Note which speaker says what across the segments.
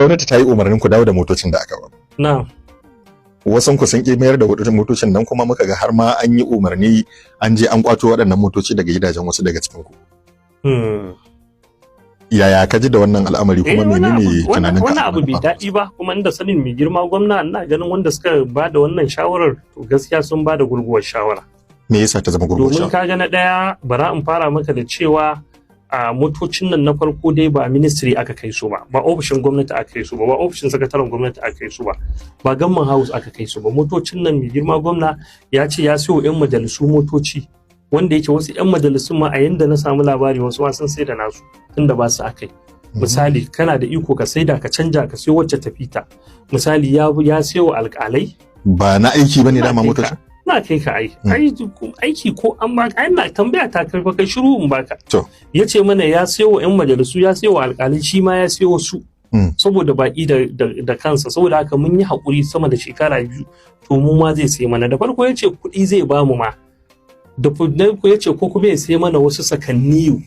Speaker 1: Gwamnati ta yi umarnin ku dawo da motocin da aka ba.
Speaker 2: Na'am.
Speaker 1: Wasan ku sun ki mayar da motocin nan kuma muka ga har ma an yi umarni an je an kwato waɗannan motoci daga gidajen wasu daga cikin ku. Yaya ka ji da wannan al'amari kuma menene tunaninka?
Speaker 2: Wannan abu bai daɗi ba kuma inda sanin mai girma gwamna ina ganin wanda suka ba da wannan shawarar to gaskiya sun ba da gurguwar shawara.
Speaker 1: Me yasa ta zama gurguwar shawara?
Speaker 2: Domin kaga na ɗaya bara in fara maka da cewa a motocin nan na farko dai ba ministry aka kai su ba ofishin gwamnati aka kai su ba ofishin sakataren gwamnati aka kai su ba gamman house aka kai su ba motocin nan mai girma gwamna ya ce ya siyo yan majalisu motoci wanda yake wasu yan majalisun ma a yanda na samu labari wasu sun sai da nasu tunda ba su akai misali kana da iko ka saida ka canja ka siyo wacce tafita misali ya siyo alƙalai
Speaker 1: ba na aiki bane dama motocin
Speaker 2: na kai ka aiki ko an ba ai na tambaya ta kai fa kai shiru in baka yace mana ya sayo yan majalisu ya sayo alƙalin shi ma ya sayo su saboda baki da kansa saboda haka mun yi hakuri sama da shekara 2 to mu ma zai sai mana da farko yace kuɗi zai ba mu ma da farko yace ko kuma ya sai mana wasu sakanni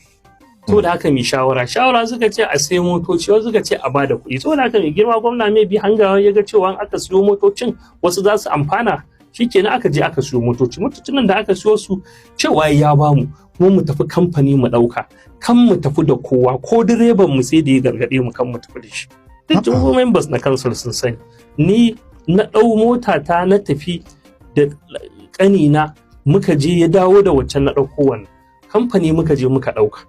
Speaker 2: saboda haka mai shawara suka ce a sai motoci wasu suka ce a bada kuɗi saboda haka mai girma gwamna mai bi hangawa ya ga cewa aka siyo motocin wasu za su amfana shikenan aka je aka siyo motocin nan da aka siyo su cewa ya bamu kuma mu tafi kamfani mu dauka kan mu tafi da kowa ko direban mu sai da ya gargade mu kan mu tafi da shi duk jumbo members na council sun sani ni na dau mota ta na tafi da kanina muka je ya dawo da waccan na dauko wannan kamfani muka je muka dauka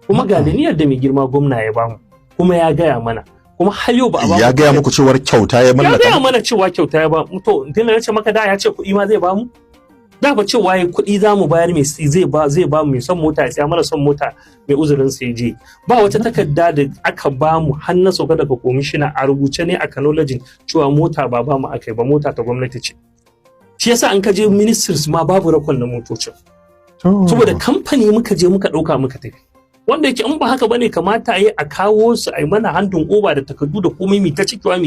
Speaker 2: kuma ga da niyyar da mai girma gwamna ya bamu kuma ya gaya mana kuma har yau ba a ba
Speaker 1: ya gaya muku cewar kyauta ya mallaka
Speaker 2: ya gaya mana cewa kyauta ya ba mu to tunda nace maka da ya ce kuɗi ma zai ba mu da ba cewa ya kuɗi za mu bayar mai zai ba mu mai son mota ya mara son mota mai uzurin sai je ba wata takarda da aka ba mu har na sauka daga komishina a rubuce ne a kanolajin cewa mota ba mu akai ba mota ta gwamnati ce shi yasa an ka je ministries ma babu rakon na motocin saboda kamfani muka je muka ɗauka muka tafi wanda yake in ba haka bane kamata yi a kawo su a yi mana handin oba da takardu da komai mi ta cikewa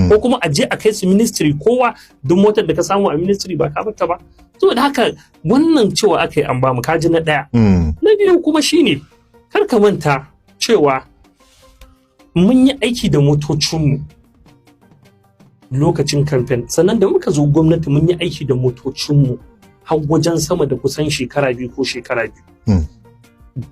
Speaker 2: ko kuma a je a kai su ministry kowa duk motar da ka samu a ministry ba ka bata ba saboda haka wannan cewa aka yi an ba mu kaji na daya na biyu kuma shine kar ka manta cewa mun yi aiki da motocinmu lokacin campaign sannan da muka zo gwamnati mun yi aiki da motocinmu har wajen sama da kusan shekara 2 ko shekara 2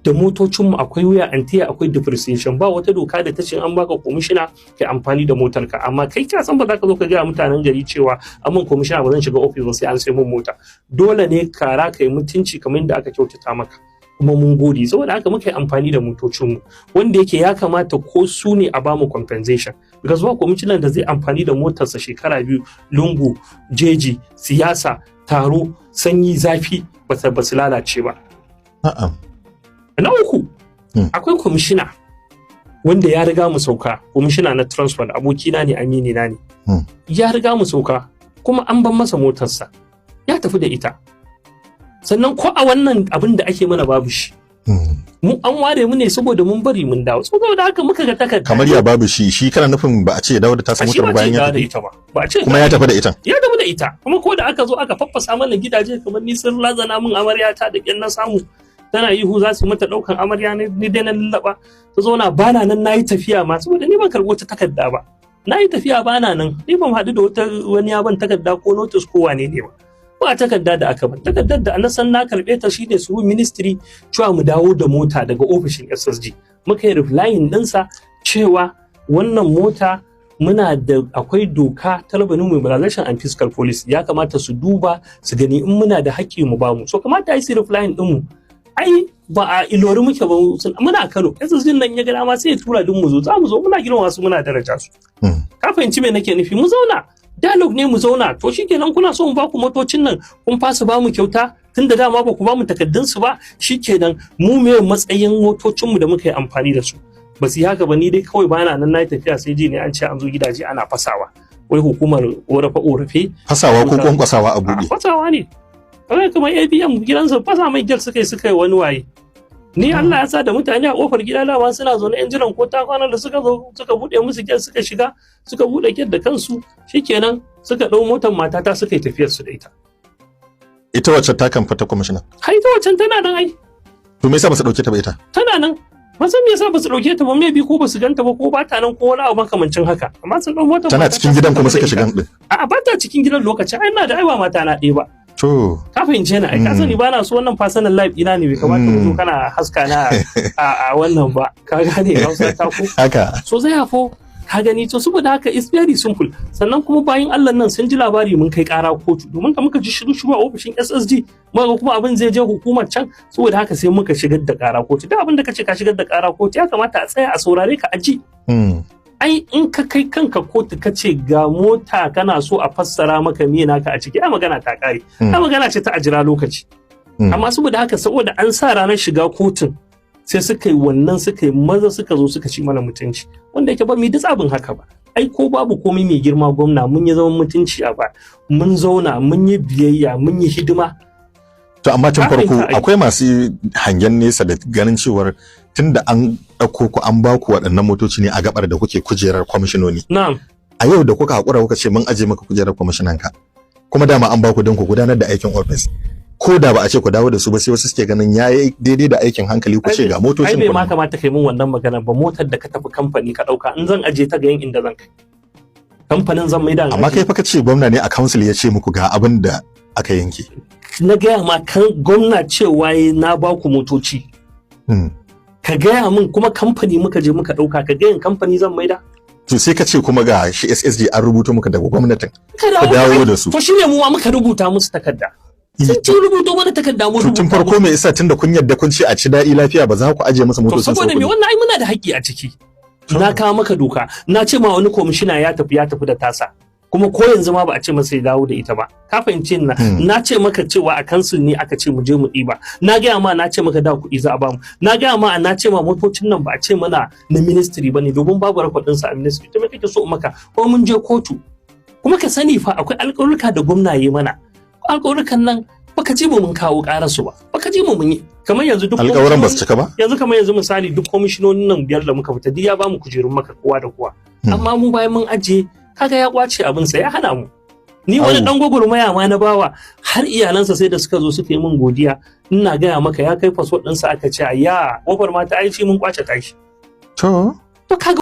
Speaker 2: da motocinmu akwai wuya antiya akwai depreciation ba wata doka da ta ce an baka komishina kai amfani da motarka amma kai ka san ba za ka zo ka ga mutanen gari cewa amman komishina ba zan shiga office ba sai an sai mun mota dole ne kara kai mutunci kamar yadda aka kyautata maka kuma mun gode saboda haka muka yi amfani da motocinmu wanda yake ya kamata ko su ne a bamu compensation because ba komishinan da zai amfani da motarsa shekara 2 lungu jeji siyasa taro sanyi zafi ba su lalace ba na uku akwai kwamishina wanda ya riga mu sauka kwamishina na transport abokina ne amini na ne ya riga mu sauka kuma an ban masa motarsa ya tafi da ita sannan ko a wannan abin da ake mana babu shi mu an ware mu ne saboda mun bari mun dawo saboda haka muka ga takarda
Speaker 1: kamar ya babu shi kana nufin ba a ce ya dawo da ta samu motar bayan ya tafi
Speaker 2: ba a ce
Speaker 1: kuma ya tafi da ita
Speaker 2: kuma ko da aka zo aka faffasa mana gidaje kamar ni sun lazana mun amaryata da kyan na samu tana ihu za su mata daukan amarya ni dai na lallaba ta zo na bana nan nayi tafiya ma saboda ni ban karbo ta takarda ba nayi tafiya bana nan ni ban hadu da wani ya ban takarda ko notice ko wane ne ba takarda da aka ban takardar da na san na karbe ta shine su ministry cewa mu dawo da mota daga ofishin SSG muka yi replying dinsa cewa wannan mota muna da akwai doka ta Revenue Mobilization and Fiscal Policy ya kamata su duba su gani in muna da haƙƙi mu ba mu so kamata ai su replying din mu ai ba a Ilori muke ba muna Kano SSG nan ya ga dama sai ya tura din mu zo za mu zo muna girma su muna daraja su ka fahimci me nake nufi mu zauna dialogue ne mu zauna to shikenan kuna so mu ba ku motocin nan kun fasa ba mu kyauta tunda dama ba ku ba mu takaddun su ba shikenan mu me matsayin motocin mu da muka yi amfani da su ba su haka ba ni dai kawai bana nan nayi tafiya sai ji ne an ce an zo gidaje ana fasawa wai hukumar orafe
Speaker 1: fasawa ko kwankwasawa a buɗe
Speaker 2: fasawa ne kawai kamar ABM gidansa fasa mai gyar suka yi wani waye ni Allah ya sa da mutane a kofar gida dama suna zo na yan jiran ko ta kwana da suka zo suka bude musu gyar suka shiga suka bude gyar da kansu shikenan suka dau motar matata suka yi tafiyar su da
Speaker 1: ita wacce ta kan fata kwamishina
Speaker 2: ita wacce tana nan ai
Speaker 1: to me yasa ba su dauke ta ba ita
Speaker 2: tana nan ban san me yasa ba su dauke ta ba, me bi ko ba su ganta ba ko ba ta nan ko wani abu makamancin haka, amma sun dau motar
Speaker 1: tana cikin gidan kuma suka shiga din.
Speaker 2: A'a ba ta cikin gidan lokacin, ai ina da aiwa mata na ɗaya ba.
Speaker 1: To
Speaker 2: Ka fahimce ni, ai ka sani ba na so wannan personal life ina ne, bai kamata ku zo kana haska na a wannan ba, ka gane Hausa ta ko.
Speaker 1: haka.
Speaker 2: So zai hafo ka gani, to saboda haka it's very simple. Sannan kuma bayan Allah nan sun ji labari mun kai ƙara kotu, domin ka muka ji shiru a ofishin SSG, muka kuma abin zai je hukumar can, saboda haka sai muka shigar da ƙara kotu. Duk abin da kace ka shigar da ƙara kotu ya kamata a tsaya a saurare ka aji. Ai in ka kai kanka kotu ka ce ga mota kana so a fassara maka me naka a ciki, ai magana ta kare. Ai magana ce ta ajira lokaci. Amma saboda haka, saboda an sa ranar shiga kotun, sai suka yi wannan, suka yi maza suka zo suka ci mana mutunci, wanda yake ba mu da tsabin haka ba. Ai ko babu komai mai girma gwamna mun yi zaman mutunci a ba, mun zauna mun yi biyayya mun yi hidima.
Speaker 1: To amma tun farko akwai masu hangen nesa da ganin cewar tunda an ɗauko ku an ba ku waɗannan motoci ne a gabar da kuke kujerar kwamishinoni.
Speaker 2: Na'am.
Speaker 1: A yau da kuka haƙura kuka ce mun aje maka kujerar kwamishinanka, kuma dama an ba ku don ku gudanar da aikin ofis. Ko da ba a ce ku dawo da su ba, sai wasu suke ganin yayi daidai da aikin hankali ku ce ga motocin ku.
Speaker 2: Ai bai ma kamata kai mun wannan magana ba, motar da ka tafi kamfani ka ɗauka in zan aje ta ga yin inda zan kai. Kamfanin zan maida.
Speaker 1: Amma kai fa ka ce gwamna ne a council ya ce muku ga abin da aka yanke.
Speaker 2: Na gaya ma kan gwamna cewa na ba ku motoci. Ka gaya min kuma kamfani muka je muka ɗauka, ka gayan kamfani zan maida.
Speaker 1: To sai ka ce kuma ga shi SSG an rubuto muka daga gwamnatin ka dawo da su.
Speaker 2: To shine mu ma muka rubuta musu takarda. Sun ci rubuto mana takarda mu rubuta.
Speaker 1: Tun farko me yasa tunda kun yarda kun ce a ci daɗi lafiya ba za ku aje masa motocin su.
Speaker 2: To saboda me wannan ai muna da haƙƙi a ciki. Na kawo maka doka, na ce ma wani komishina ya tafi da tasa. Kuma ko yanzu ma ba a ce masa ya dawo da ita ba. Ka fahimce ni na ce maka cewa a kansul ne aka ce mu je mu ɗiba. Na gaya ma na ce maka da kuɗi za a bamu. Na gaya ma na ce ma motocin nan ba a ce mana na ministry bane, domin babu rakwadin ɗinsa a ministry. To me kake so maka? Ko mun je kotu. Kuma ka sani fa akwai alƙawarruka da gwamna ya mana. Alƙawarrukan nan baka ji mu mun kawo ƙararsu ba. Baka ji mu mun yi. Kamar yanzu duk
Speaker 1: alƙawaran ba su cika ba.
Speaker 2: Yanzu kamar yanzu misali duk komishinonin nan 5 da muka fita duk ya bamu kujerun maka kowa da kowa. Amma mu bayan mun aje kaga ya kwace abinsa ya hana mu. Ni wani dan gwagwarmaya ma na bawa, har iyalansa sai da suka zo suka yi min godiya. Ina gaya maka ya kai faso ɗinsa aka ce ya gwagwarma ta aici mun kwace tashi.
Speaker 1: To kaga